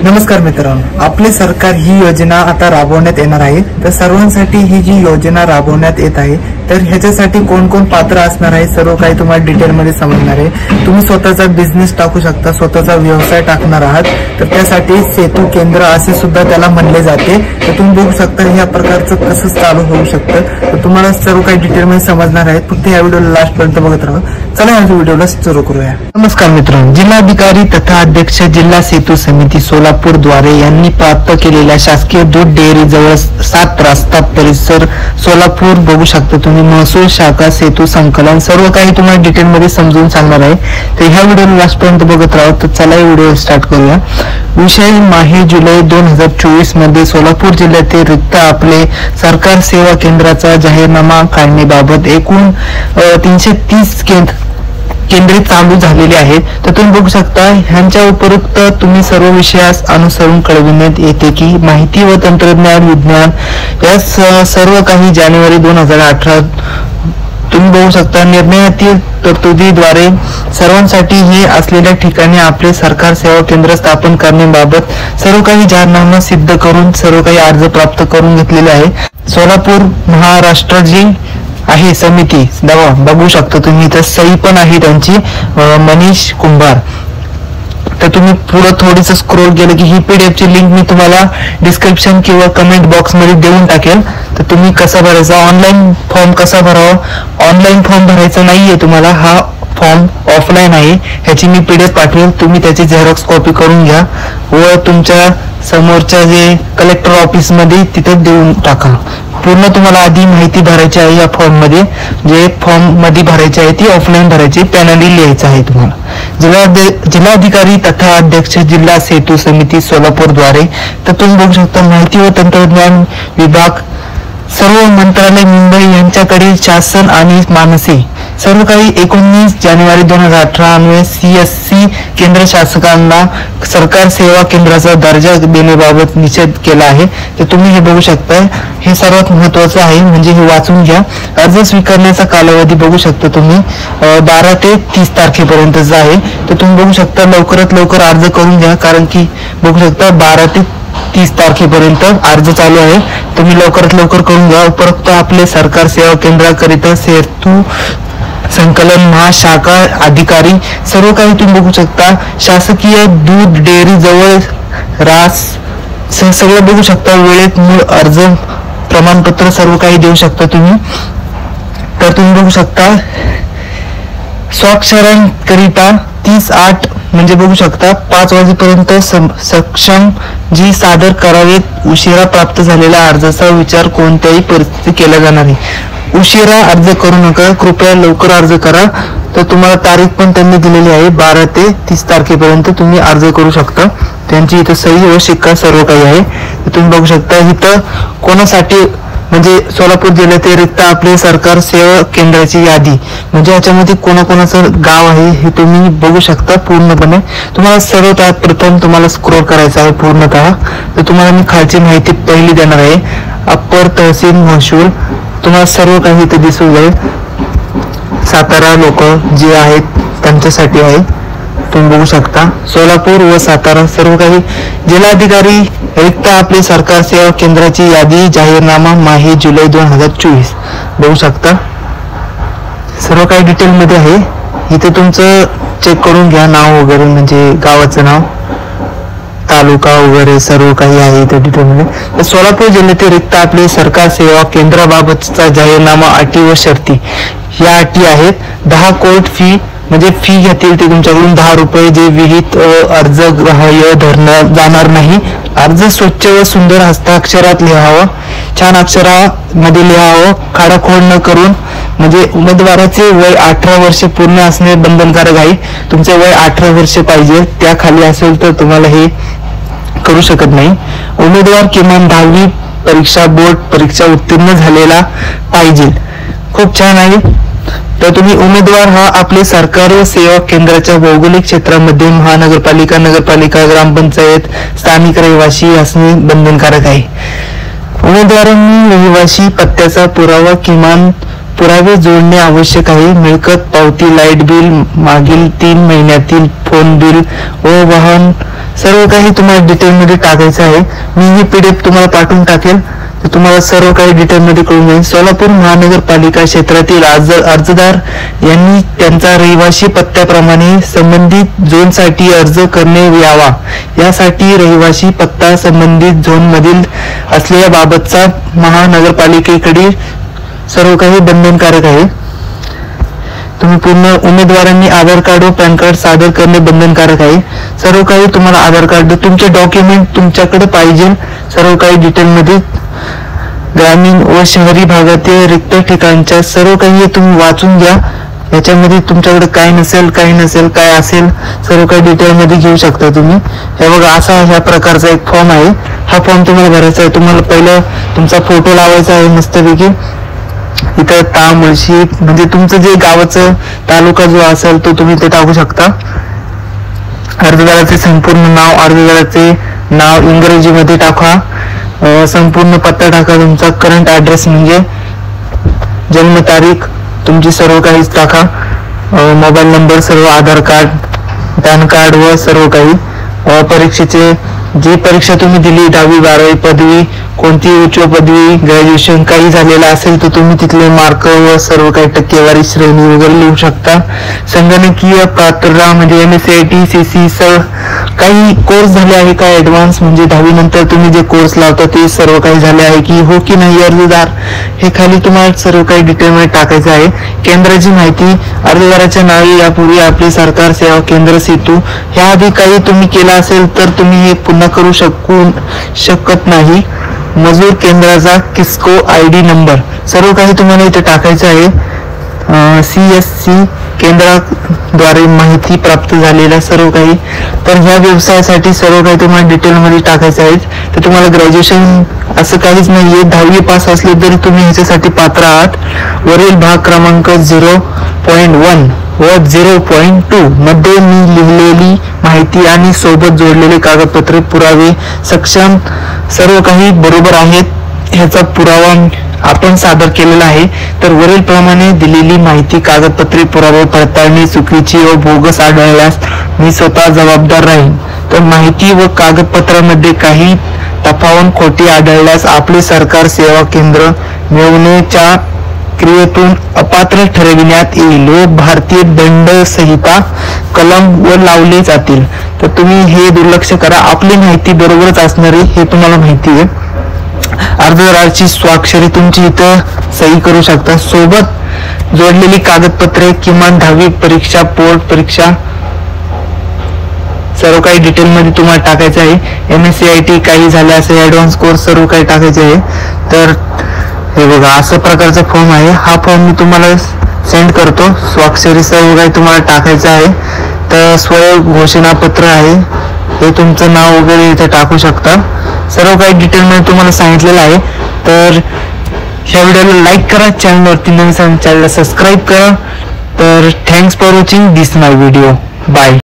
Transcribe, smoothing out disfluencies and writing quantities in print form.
नमस्कार मित्रांनो, आपले सरकार ही योजना आता राबवण्यात येणार आहे। तर सर्वांसाठी ही जी योजना राबवण्यात येत आहे तर ह्याच्यासाठी कोण कोण पात्र असणार आहे सर्व काही तुम्हाला डिटेल मध्ये समजणार आहे। तुम्ही स्वतःचा बिझनेस टाकू शकता, स्वतःचा व्यवसाय टाकणार आहात तर त्यासाठी सेतू केंद्र असे सुद्धा त्याला म्हणले जाते। तर तुम्ही बघू शकता या प्रकारचं कसं चालू होऊ शकतं। तर तुम्हाला सर्व काही डिटेल मध्ये समजणार आहे, फक्त या व्हिडिओला लास्ट पर्यंत बघत राहा। चला या व्हिडिओला सुरू करूया। नमस्कार मित्रांनो, जिल्हाधिकारी तथा अध्यक्ष जिल्हा सेतू समिती सोलापूर द्वारे यांनी प्राप्त केलेल्या शासकीय दूध डेअरी जवळ 7 रस्ता परिसर सोलापूर बघू शकता तुम्ही। महसूल शाखा सेतू संकलन सर्व काही तुम्हाला डिटेल मध्ये समजून सांगणार आहे। तर ह्या व्हिडिओला लास्ट पर्यंत बघत राहा। तर चला व्हिडिओ स्टार्ट करूया। विषय माहे जुलै 2024 मध्ये सोलापूर जिल्ह्यातील रिक्त आपले सरकार सेवा केंद्राचा जाहीरनामा काढण्याबाबत एकूण 330 केंद्रे चालू झालेली आहेत। तर तुम्ही बघू शकता ह्यांच्या उपरोक्त तुम्ही सर्व विषयास अनुसरून कळविण्यात येते की माहिती व तंत्रज्ञान विज्ञान या सर्व काही जानेवारी 2018 तुम्ही बघू शकता निर्णयातील तरतुदीद्वारे सर्वांसाठी हे असलेल्या ठिकाणी आपले सरकार सेवा केंद्र स्थापन करण्याबाबत सर्व काही जाहीरनामा सिद्ध करून सर्व काही अर्ज प्राप्त करून घेतलेले आहे। सोलापूर महाराष्ट्र जी आहे समिती बघू शकता तुम्ही, इथं सही पण आहे त्यांची मनीष कुंभार। तर तुम्ही पुढे थोडीस स्क्रोल केलं की ही पीडीएफ ची लिंक मी तुम्हाला डिस्क्रिप्शन किंवा कमेंट बॉक्स मध्ये देऊन टाकेल। तर तुम्ही कसा भरायचा, ऑनलाईन फॉर्म कसा भरावा, ऑनलाईन फॉर्म भरायचा नाहीये तुम्हाला, हा फॉर्म ऑफलाईन आहे। ह्याची मी पीडीएफ पाठवेल, तुम्ही त्याची झेरॉक्स कॉपी करून घ्या व तुमच्या समोरच्या जे कलेक्टर ऑफिस मध्ये तिथे देऊन टाका। पूर्ण तुम्हाला आधी माहिती भरायची आहे या फॉर्म मध्ये, जे फॉर्म मध्ये भरायची आहे ती ऑफलाईन भरायची, पॅनली लिहायचं आहे तुम्हाला। जिल्हाधिकारी तथा अध्यक्ष जिल्हा सेतू समिती सोलापूर द्वारे। तर तुम्ही बघू शकता माहिती व तंत्रज्ञान विभाग सर्व मंत्रालय मुंबई यांच्याकडे शासन आणि मानसी सर्व काही 19 जानेवारी 2018 अन्वये CSC केंद्र शासकांना सरकार सेवा केंद्राचा दर्जा देण्याबाबत निषेध केला आहे। तर तुम्ही हे बघू शकता, हे सर्वात महत्वाचं आहे, म्हणजे हे वाचून घ्या। अर्ज स्वीकारण्याचा कालावधी बघू शकता तुम्ही 12 ते 30 तारखेपर्यंतचा आहे। तर तुम्ही बघू शकता लवकरात लवकर अर्ज करून घ्या, कारण की बघू शकता 12 ते 30 तारखेपर्यंत अर्ज चालू आहे। तुम्ही लवकरात लवकर करून घ्या। उपरोक्त आपले सरकार सेवा केंद्राकरिता सेतू संकलन महाशाखा अधिकारी सर्व काही तुम्ही बघू शकता। शासकीय दूध डेअरी जवळ रास सगळं बघू शकता। वेळेत मूळ अर्ज प्रमाणपत्र सर्व काही देऊ शकता तुम्ही। तर तुम्ही बघू शकता स्वाक्षरांकरिता 30/8 म्हणजे बघू शकता 5 वाजेपर्यंत सक्षम जी सादर करावेत। उशिरा प्राप्त झालेल्या अर्जाचा विचार कोणत्याही परिस्थितीत केला जाणार नाही। उशिरा अर्ज करू नका, कृपया लवकर अर्ज करा। तर तुम्हाला तारीख पण त्यांनी दिलेली आहे 12 ते 30 तारखेपर्यंत तुम्ही अर्ज करू शकता। त्यांची इथं सही व शिक्का सर्व काही आहे। तर तुम्ही बघू शकता इथं कोणासाठी म्हणजे सोलापूर जिल्ह्यात रिक्त आपले सरकार सेवा केंद्राची यादी, म्हणजे याच्यामध्ये कोणाकोणाचं गाव आहे हे तुम्ही बघू शकता पूर्णपणे। तुम्हाला सर्वात प्रथम तुम्हाला स्क्रोल करायचं आहे पूर्णतः। तर तुम्हाला मी खालची माहिती पहिली देणार आहे। अप्पर तहसील महसूल तुम्हाला सर्व काही इथे दिसून जाईल। सातारा लोक जे आहेत त्यांच्यासाठी आहे, तुम्ही बघू शकता सोलापूर व सातारा सर्व काही। जिल्हाधिकारी रिक्त आपले सरकार सेवा केंद्राची यादी जाहीरनामा माहे जुलै 2024 बघू शकता, सर्व काही डिटेल मध्ये आहे। इथे तुमचं चेक करून घ्या, नाव वगैरे म्हणजे गावाचं नाव, तालुका वगैरे सर्व काही आहे इथे डिटेल मध्ये। सोलापूर जिल्ह्यातील रिक्त आपले सरकार सेवा केंद्राबाबतचा जाहीरनामा अटी व शर्ती या अटी आहेत। 10 कोर्ट फी म्हणजे फी घेतील ते तुमच्याकडून 10 रुपये, जे विहित अर्ज ग्राह्य धरण्यात जाणार नाही। अर्ज स्वच्छ व सुंदर हस्ताक्षरात लिहावा, छान अक्षरामध्ये लिहावं, खाडाखोड न करून, म्हणजे उमेदवाराचे वय 18 वर्ष पूर्ण असणे बंधनकारक आहे। तुमचे वय 18 वर्ष पाहिजे, त्या खाली असेल तर तुम्हाला हे करू शकत नाही। उमेदवार किमान 10वी परीक्षा बोर्ड परीक्षा उत्तीर्ण झालेला पाहिजे। खूप छान आहे। तर तुम्ही उमेदवार हा आपले सरकार व सेवा केंद्राच्या भौगोलिक क्षेत्रामध्ये महानगरपालिका, नगरपालिका, ग्रामपंचायत, स्थानिक रहिवासी असणे बंधनकारक आहे। उमेदवारांनी रहिवासी पत्त्याचा पुरावा किमान पुरावे जोडणे आवश्यक आहे। मिळकत पावती, लाईट बिल, मागील 3 महिन्यातील फोन बिल व वाहन सर्व काही तुम्हाला डिटेलमध्ये टाकायचं आहे. मी ही PDF तुम्हाला पाठवून टाकेल, तर तुम्हाला सर्व काही डिटेलमध्ये कळून जाईल. सोलापूर महानगरपालिका क्षेत्रातील अर्जदार यांनी त्यांचा रहिवासी पत्त्याप्रमाणे संबंधित झोनसाठी अर्ज करणे यावा. यासाठी रहिवासी पत्ता संबंधित झोनमधील असलेल्याबाबतचा महानगरपालिकेकडील सर्व काही बंधनकारक आहे. तुम्ही पूर्ण उमेदवारांनी आधार कार्ड व पॅन कार्ड सादर करणे बंधनकारक आहे. सर्व काही तुम्हाला आधार कार्ड, तुमचे डॉक्युमेंट तुमच्याकडे पाहिजे, सर्व काही डिटेलमध्ये ग्रामीण व शहरी भागातील रिक्त ठिकाणच्या सर्व काही तुम्ही वाचून घ्या. याच्यामध्ये तुमच्याकडे काय नसेल काय असेल सर्व काही डिटेलमध्ये घेऊ शकता तुम्ही. हे बघा, असा ह्या प्रकारचा एक फॉर्म आहे. हा फॉर्म तुम्हाला भरायचा आहे. तुम्हाला पहिलं तुमचा फोटो लावायचा आहे मस्तपैकी. इथं मुळशी म्हणजे तुमचं जे गावाचं तालुका जो असेल तो तुम्ही ते टाकू शकता. अर्जदाराचे संपूर्ण नाव, अर्जदाराचे नाव इंग्रजीमध्ये टाका. संपूर्ण पत्ता टाका, तुमचा करंट ऍड्रेस म्हणजे जन्मतारीख तुमची सर्व काही टाका. मोबाईल नंबर, सर्व आधार कार्ड, पॅन कार्ड व सर्व काही. परीक्षेचे जी परीक्षा तुम्ही दिली, 10वी 12वी पदवी, कोणती उच्च पदवी, ग्रॅज्युएशन काही झालेलं असेल तर तुम्ही तिथले मार्क व सर्व काही टक्केवारी श्रेणी वगैरे लिहू शकता. संगणकीय पात्रता म्हणजे MSCIT, CC काही कोर्स झाले आहे का ऍडव्हान्स, म्हणजे 10वी नंतर तुम्ही जे कोर्स लावता ते सर्व काही झाले आहे की हो की नाही अर्जदार, हे खाली तुम्हाला सर्व काही डिटेलमध्ये टाकायचं आहे. केंद्राची माहिती, अर्जदाराच्या नावे यापूर्वी आपले सरकार सेवा केंद्र सेतू ह्या आधी काही तुम्ही केलं असेल तर तुम्ही हे पुन्हा करू शकत नाही. मजूर केंद्राचा किस्को ID नंबर सर्व काही तुम्हाला इथे टाकायचं आहे. CSC केंद्राद्वारे माहिती प्राप्त झालेल्या सर्व काही. तर ह्या व्यवसायासाठी सर्व काही तुम्हाला डिटेलमध्ये टाकायचं आहे. तर तुम्हाला ग्रॅज्युएशन असं काहीच नाहीये, 10वी पास असले तरी तुम्ही ह्याच्यासाठी पात्र आहात. वरील भाग क्रमांक 0.1 व 0.2 मध्ये मी लिहिलेली माहिती आणि सोबत जोडलेले कागदपत्रे पुरावे सक्षम सर्व काही बरोबर आहेत ह्याचा पुरावा आपण सादर केलेला आहे. तर वरील प्रमाणे दिलेली माहिती, कागदपत्रे, पुरावे पडताळणी चुकीची व बोगस आढळल्यास मी स्वतः जबाबदार राहीन. तर माहिती व कागदपत्रामध्ये काही तफावत खोटी आढळल्यास आपले सरकार सेवा केंद्र मिळवण्याच्या क्रियेतून अपात्र ठरविण्यात येईल व भारतीय दंड संहिता कलम व लावले जातील. तर तुम्ही हे दुर्लक्ष करा. आपली माहिती बरोबरच असणार आहे हे तुम्हाला माहिती आहे. अर्जदाराची स्वाक्षरी तुमची इथं सही करू शकता. सोबत जोडलेली कागदपत्रे, किमान 10वी परीक्षा, बोर्ड परीक्षा सर्व काही डिटेलमध्ये तुम्हाला टाकायचं आहे. MSCIT काही झाले असेल, ऍडव्हान्स कोर्स सर्व काही टाकायचे आहे. तर हे बघा, अशा प्रकारचा फॉर्म आहे. हा फॉर्म मी तुम्हाला सेंड करतो. स्वाक्षरी सर्व काही तुम्हाला टाकायचं आहे. तर स्वघोषणापत्र आहे, हे तुमचं नाव वगैरे इथे टाकू शकता. सर्व काही डिटेलमध्ये तुम्हाला सांगितलेलं आहे. तर ह्या व्हिडिओला लाईक करा, चॅनलवरती नवीन चॅनलला सबस्क्राईब करा. तर thanks for watching this my video. Bye.